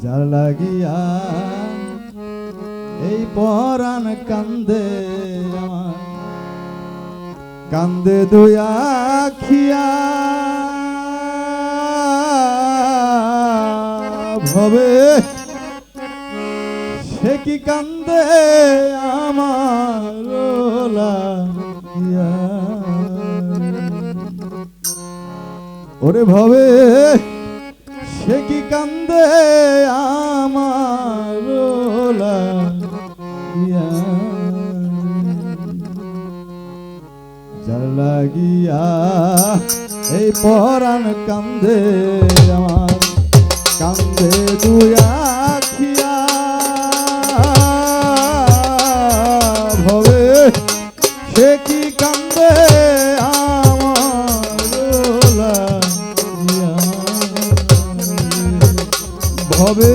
যার লাগিয়া এই পরাণ কান্দে আমার, কান্দে দুয়া খিয়া ভবে সে কি কান্দে আমার লাগিয়া। ওরে ভবে সে কি কান্দে আমার লাগিয়া, যার লাগিয়া এই পরাণ কান্দে আমার, কান্দে দুয়া খিয়া ভবে সে কি কান্দে আমার লাগিয়া, ভবে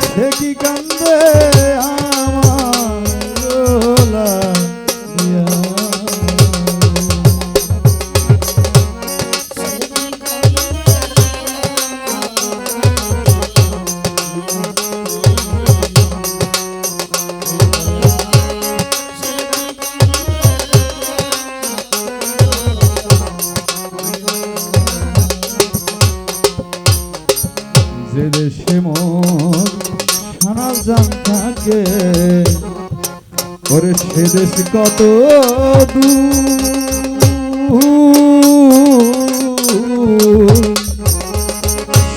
সে কি কান্দে আমার লাগিয়া। যে দেশে মোর সারা জান থাকে, ওরে সে দেশ কত দূর,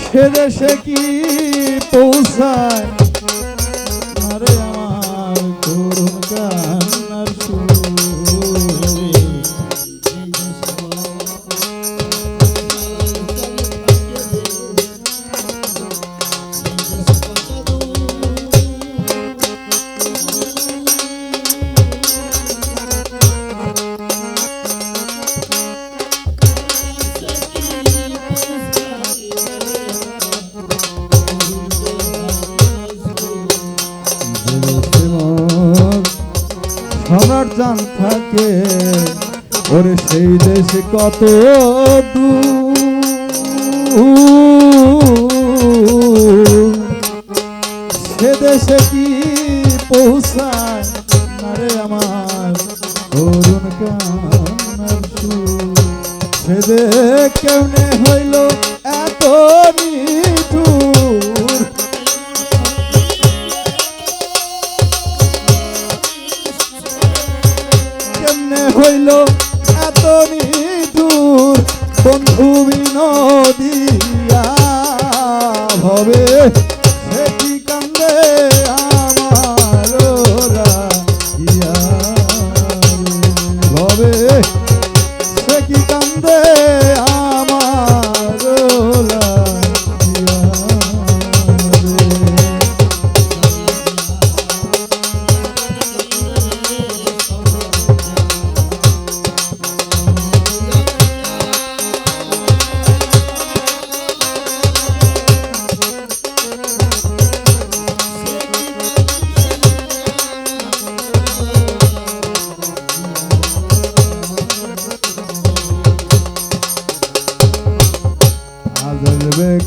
সে দেশে কি পৌঁছায় আরে আমার করুণ কান্নার সুর। সবার জান থাকে, ওরে সেই দেশে কত দূর, সে দেশে কি পৌঁছায় আরে আমার করুণ কান্নার সুর। সে দেশ কেমনে হইল এত নিঠুর, কেমনে হইল এত নিঠুর, বন্ধু বিনোদিয়া ভবে সে কি কান্দে আমার লাগিয়া, ভবে সে কি কান্দে আমার লাগিয়া।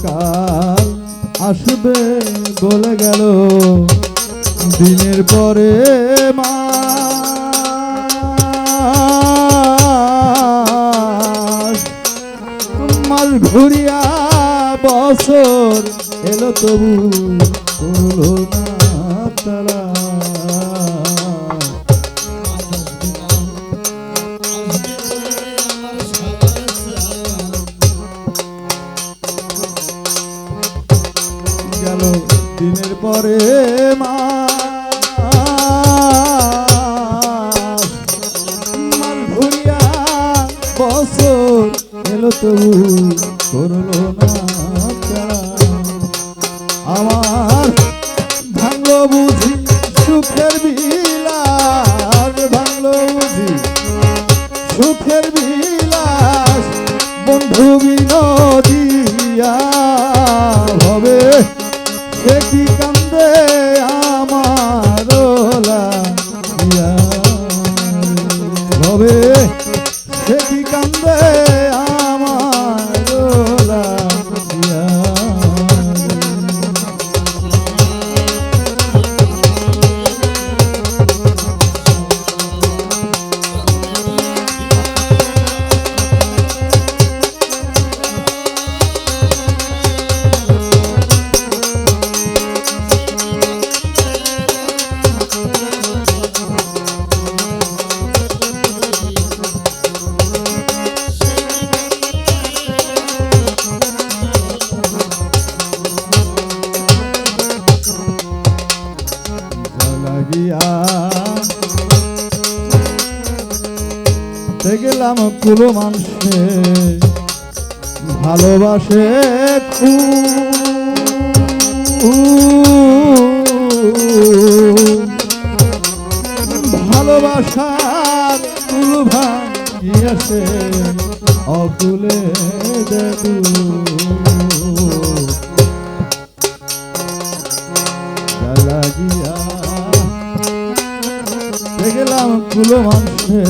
কাল আসবে বলে গেল দিনের পরে মাস, মাস ঘুরিয়া বছর এলো তবু হলো না তারা। গেল দিনের পরে মাস, মাস ঘুরিয়া বছর এলো তবু করলো না তারা। আমার ভাঙলো বুঝি সুখের বিলাস, ভাঙলো বুঝি সুখের বিলাস, বন্ধু বিনোদিয়া ভবে সে কি কান্দে কুলো মানুষে ভালোবাসে ভালোবাসার কুলো ভাঙিয়াছে অকুলে দেবু লাগিয়া দেখলাম কুলো মানুষে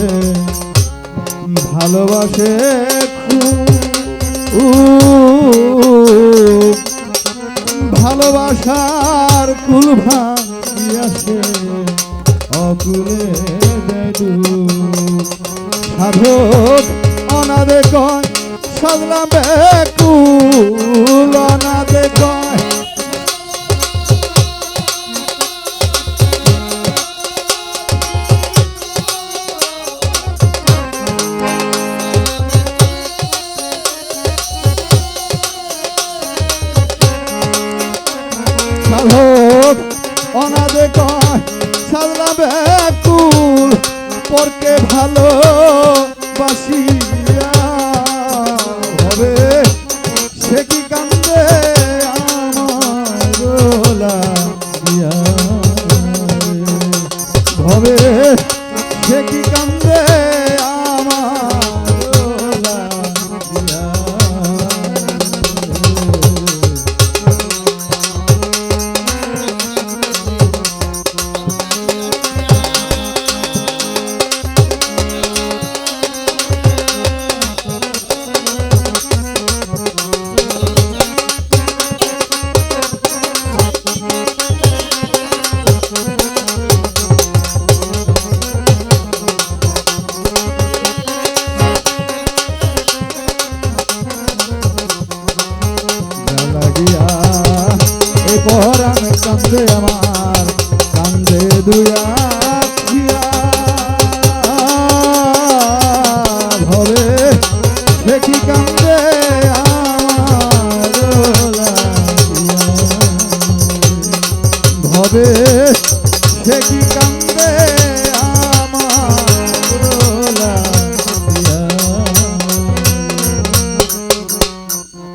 ভালোবাসে ভালোবাসার কুল ভাঙিয়াছে অকুলে দেদু সাধক অনাদে কয় সাজলাম বেকুল অনাদে কয় সাধক অনাদে কয় সাজলা বেকুল পরকে ভালো বাসিয়া হবে সে কি কান্দে আমার লাগিয়া হবে সে কি কান্দে আমার লাগিয়া পরাণ কান্দে আমার কান্দে দুয়া ভবে সে কি কান্দে আমার ভবে সে কি কান্দে